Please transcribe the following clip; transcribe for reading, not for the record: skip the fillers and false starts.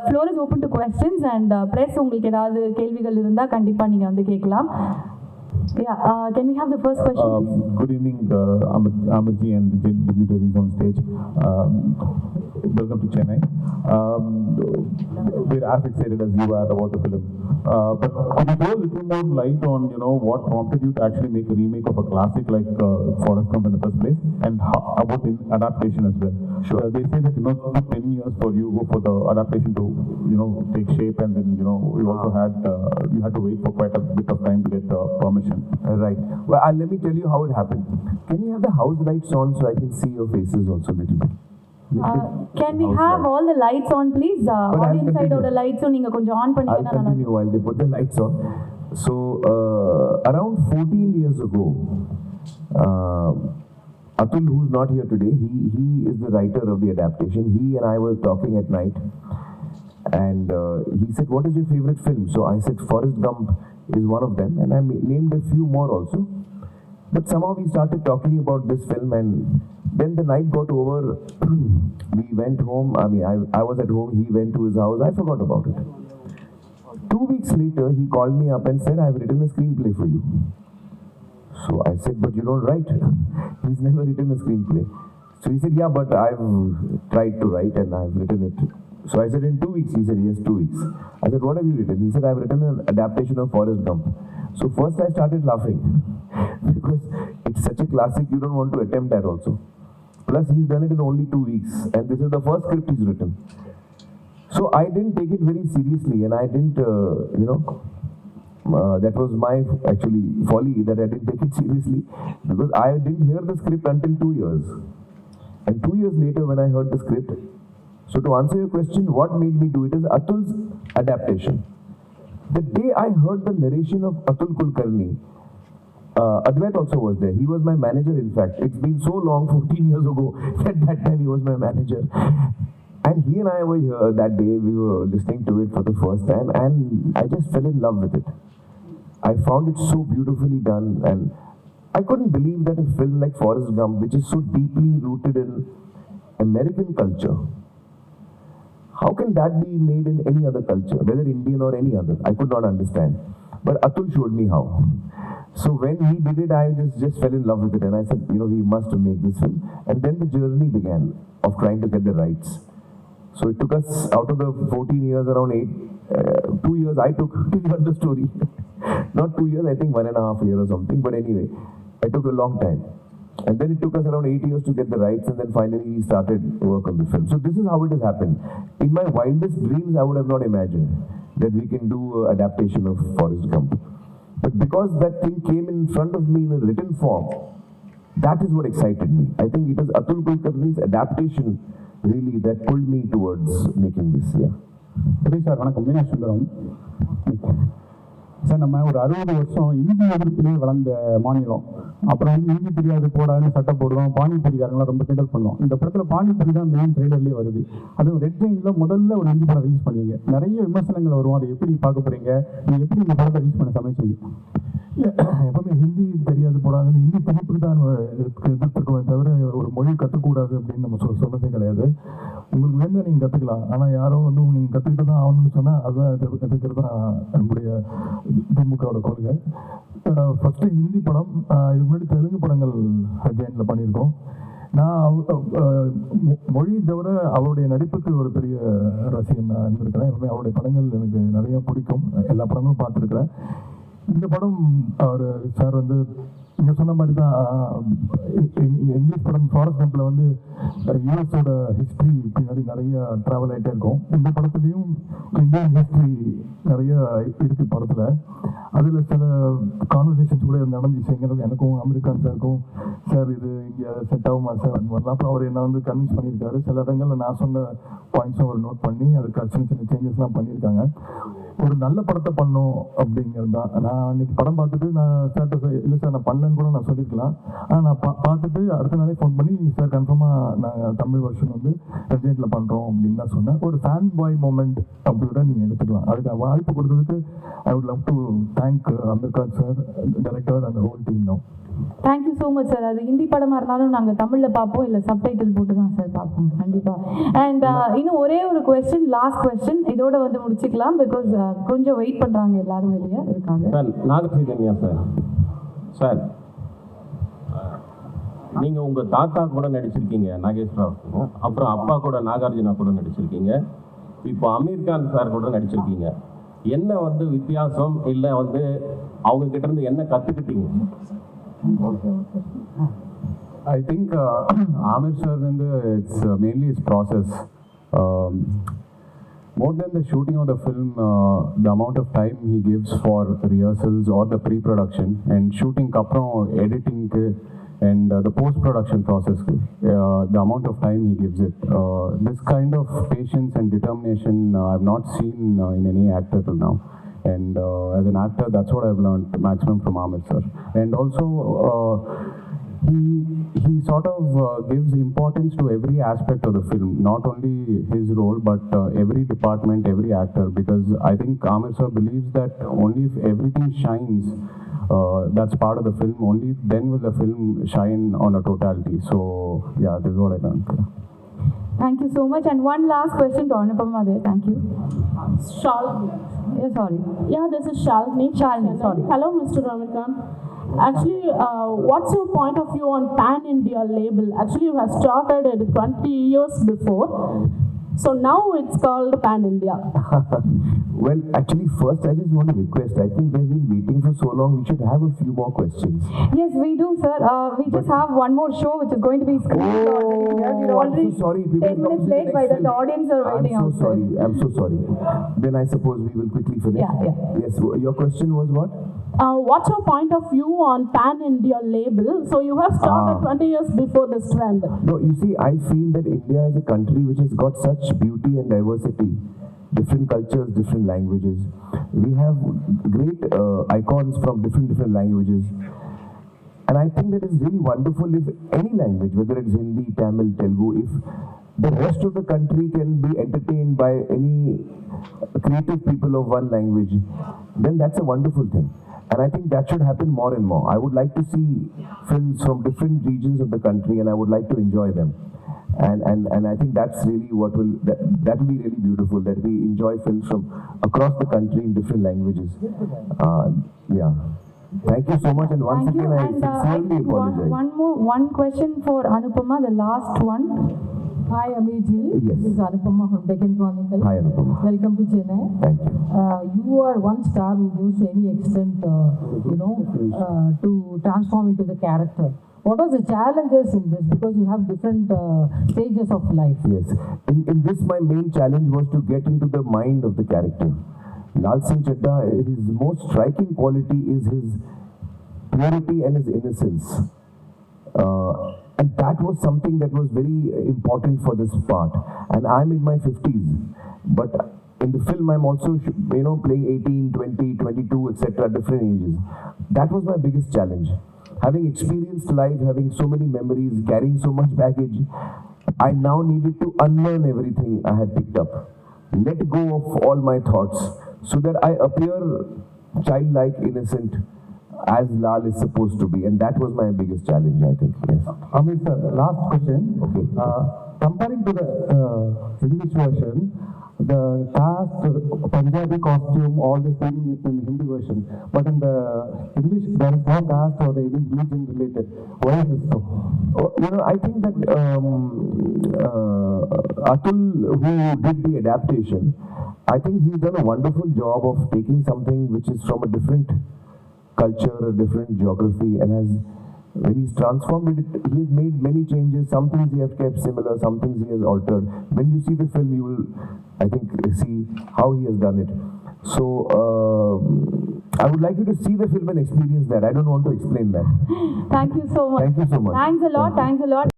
floor is open to questions and press உங்களுக்கு ஏதாவது கேள்விகள் இருந்தா கண்டிப்பா நீங்க வந்து கேட்கலாம். Yeah, can we have the first question? Good evening, Amirji and the dignitaries on stage. Welcome to Chennai. We're as excited as you are about the film. But could you throw a little more light on, what prompted you to actually make a remake of a classic like Forrest Gump in the first place, and about the adaptation as well? Sure. They say that it took 10 years for you for the adaptation to, take shape, and then you also had you had to wait for quite a bit of time to get permission. Right. Well, let me tell you how it happened. Can you have the house lights on so I can see your faces also a little bit? Can we have all the lights on, please? Audience side of the lights on neenga konjam on I'll continue while they put the lights on. So around 14 years ago, Atul, who's not here today, he is the writer of the adaptation. He and I were talking at night, and he said, "What is your favorite film?" So I said, "Forrest Gump is one of them," and I named a few more also. But somehow we started talking about this film, and then the night got over. We went home. I was at home. He went to his house. I forgot about it. 2 weeks later, he called me up and said, "I've written a screenplay for you." So I said, "But you don't write." He's never written a screenplay. So he said, "Yeah, but I've tried to write and I've written it." So I said, "In 2 weeks?" He said, "Yes, 2 weeks." I said, "What have you written?" He said, "I've written an adaptation of Forrest Gump." So first I started laughing because it's such a classic, you don't want to attempt that also. Plus he's done it in only 2 weeks, and this is the first script he's written. So I didn't take it very seriously, and I didn't, that was my actually folly that I didn't take it seriously, because I didn't hear the script until 2 years. And 2 years later when I heard the script, so to answer your question, what made me do it is Atul's adaptation. The day I heard the narration of Atul Kulkarni, Advait also was there. He was my manager, in fact. It's been so long, 14 years ago, at that time he was my manager. And he and I were here that day, we were listening to it for the first time, and I just fell in love with it. I found it so beautifully done, and I couldn't believe that a film like Forrest Gump, which is so deeply rooted in American culture, how can that be made in any other culture, whether Indian or any other? I could not understand. But Atul showed me how. So when he did it, I just fell in love with it, and I said, we must make this film. And then the journey began of trying to get the rights. So it took us, out of the 14 years, around 2 years I took to learn the story. Not 2 years, I think 1.5 years or something. But anyway, it took a long time. And then it took us around 8 years to get the rights, and then finally we started work on the film. So this is how it has happened. In my wildest dreams, I would have not imagined that we can do an adaptation of Forrest Gump. But because that thing came in front of me in a written form, that is what excited me. I think it was Atul Kulkarni's adaptation really that pulled me towards making this. Yeah. Sir வணக்கம், Meena Sundaram sir. நம்ம ஒரு 60 வருஷம் இந்தி எதிர்ப்பிலே வளர்ந்த மாநிலம். அப்புறம் இந்தி தெரியாது போடாதுன்னு சட்டம் போடுவோம், பானிபூரிக்காரங்களாம் ரொம்ப கிண்டல் பண்ணுவோம். இந்த படத்தில் பானிபூரி தான் மெயின் ட்ரெய்லர்லேயே வருது. அதுவும் ரெட் ஜெயினில் முதல்ல ஒரு ஹிந்தி படம் ரிலீஸ் பண்ணுவீங்க. நிறைய விமர்சனங்கள் வரும், அதை எப்படி பார்க்க போகிறீங்க, நீங்கள் எப்படி இந்த படத்தை ரிலீஸ் பண்ண சமைச்சீங்க? எப்பவுமே ஹிந்தி தெரியாது போடாதுன்னு ஹிந்தி திணிப்புக்கு தான் எதிர்த்துருக்கோமே தவிர ஒரு மொழி கற்றுக்கூடாது அப்படின்னு நம்ம சொன்னதே கிடையாது. உங்களுக்கு வேணும் நீங்கள் கற்றுக்கலாம், ஆனால் யாரோ நீங்கள் கற்றுக்கிட்டு தான் ஆகணும்னு சொன்னால் அதுதான் எதிர்க்கிறது தான் நம்முடைய திமுகவோட கொள்கை. ஃபஸ்ட்டு ஹிந்தி படம், இதுக்கு முன்னாடி தெலுங்கு படங்கள் ஜெயினில் பண்ணியிருக்கோம். நான் மொழி தவிர அவருடைய நடிப்புக்கு ஒரு பெரிய ரசிகன் நான் இருந்திருக்கிறேன். எப்பவுமே அவருடைய படங்கள் எனக்கு நிறைய பிடிக்கும், எல்லா படங்களும் பார்த்துருக்குறேன். இந்த படம் அவர் சார் நீங்கள் சொன்ன மாதிரி தான் இங்கிலீஷ் படம் ஃபாரஸ்ட் கம்பில் யூஎஸோட ஹிஸ்ட்ரி பின்னாடி நிறைய ட்ராவல் ஆகிட்டே இருக்கும். இந்த படத்துலேயும் இந்தியன் ஹிஸ்ட்ரி நிறைய இருக்குது படத்தில். அதில் சில கான்வர்சேஷன்ஸ் கூட நடந்துச்சு எனக்கும் அமெரிக்கான் சாருக்கும். சார் இது இங்கே செட் ஆகுமா சார் வரலாம். அப்புறம் அவர் என்ன கன்வின்ஸ் பண்ணியிருக்காரு. சில இடங்களில் நான் சொன்ன பாயிண்ட்ஸும் அவர் நோட் பண்ணி அதுக்கு சின்ன சின்ன சேஞ்சஸ்லாம் பண்ணியிருக்காங்க. ஒரு நல்ல படத்தை பண்ணோம் அப்படிங்கிறது தான். நான் இன்னைக்கு படம் பார்த்துட்டு நான் சார்ட்ட இல்லை சார் நான் பண்ணலன்னு கூட நான் சொல்லியிருக்கலாம். ஆனால் நான் பார்த்துட்டு அடுத்த நாளே ஃபோன் பண்ணி சார் கன்ஃபார்மாக நாங்கள் தமிழ் வருஷன் ரெஜெண்டில் பண்ணுறோம் அப்படின்னு தான் சொன்னேன். ஒரு ஃபேன் பாய் மூமெண்ட் அப்படி விட நீங்கள் எடுத்துக்கலாம். அதுக்கு வாய்ப்பு கொடுத்ததுக்கு I would love to thank Aamir Khan sir, director and whole team. No thank you so much sir. அது ஹிந்தி படமாக இருந்தாலும் நாங்கள் தமிழில் பார்ப்போம், இல்லை சப்டைட்டில் போட்டு தான் சார் பார்ப்போம் கண்டிப்பாக. அண்ட் இன்னும் ஒரே ஒரு கொஸ்டின், லாஸ்ட் கொஸ்டின், இதோட வந்து முடிச்சுக்கலாம். பிகாஸ் கொஞ்சம் வெயிட் பண்ணுறாங்க எல்லாரும் வெளியே இருக்காங்க. சார் நாகச்சைதன்யா சார், சார் நீங்கள் உங்கள் தாத்தா கூட நடிச்சிருக்கீங்க நாகேஸ்வரராவ், அப்புறம் அப்பா கூட நாகார்ஜுனா கூட நடிச்சிருக்கீங்க, இப்போ அமீர் கான் சார் கூட நடிச்சிருக்கீங்க. என்ன வந்து வித்தியாசம், இல்லை வந்து அவங்க கிட்ட இருந்து என்ன கற்றுக்கிட்டீங்க? I think Amir sir, it's mainly his process. More than the shooting of the film, the amount of time he gives for rehearsals or the pre-production and shooting kapram editing and the post-production process, the amount of time he gives it. This kind of patience and determination I've not seen in any actor till now. And as an actor, that's what I've learned maximum from Amir sir. And also, he sort of gives importance to every aspect of the film, not only his role, but every department, every actor, because I think Amir sir believes that only if everything shines, that's part of the film, only then will the film shine on a totality. So, yeah, this is what I learned. Yeah. Thank you so much. And one last question to Anupama there. Thank you. Shalini. Yeah, sorry. Yeah, this is Shalini. Shalini, sorry. Hello, Mr. Ravikant. Actually, what's your point of view on pan-India label? Actually, you have started it 20 years before. So now it's called pan-India. Well, actually, first I just want to request, I think we've been waiting for so long, we should have a few more questions. Yes, we do, sir. We just have one more show which is going to be screened already here. We're already I'm so sorry. We 10 minutes late by the audience are waiting outside. I'm so sorry. Then I suppose we will quickly finish. Yeah. Yes, your question was what? What's your point of view on pan-India label? So you have started 20 years before this trend. No, you see, I feel that India is a country which has got such beauty and diversity. Different cultures, different languages. We have great icons from different languages. And I think that it's really wonderful if any language, whether it's Hindi, Tamil, Telugu, if the rest of the country can be entertained by any creative people of one language, then that's a wonderful thing. And I think that should happen more and more. I would like to see films from different regions of the country, and I would like to enjoy them. And I think that's really what that will be really beautiful, that we enjoy films from across the country in different languages. Yeah. Thank you so much, and once Thank you. again I And sincerely apologize. one question for Anupama, the last one. Hi, Amir ji. Yes. This is Anupama from Deccan Chronicle. Hi, Anupama. Welcome to Chennai. Thank you. You are one star who goes to any extent, to transform into the character. What are the challenges in this? Because you have different stages of life. Yes. In this, my main challenge was to get into the mind of the character. Laal Singh Chaddha, his most striking quality is his purity and his innocence. And that was something that was very important for this part. And I'm in my 50s. But in the film, I'm also, playing 18, 20, 22, etc., different ages. That was my biggest challenge. Having experienced life, having so many memories, carrying so much baggage, I now needed to unlearn everything I had picked up. Let go of all my thoughts so that I appear childlike, innocent, as Laal is supposed to be. And that was my biggest challenge, I think. Yes. Amir sir, last question. Okay. Comparing to the English version, the cast, Punjabi costume, all the same in Hindi version. But in the English, there is no cast or any religion related. Why is this so? I think that Atul, who did the adaptation, I think he's done a wonderful job of taking something which is from a different culture, a different geography, and when he's transformed it, he has made many changes. Some things he has kept similar, some things he has altered. When you see the film, you will, I think, see how he has done it. So, I would like you to see the film and experience that. I don't want to explain that. Thank you so much. Thank you so much. Thanks a lot.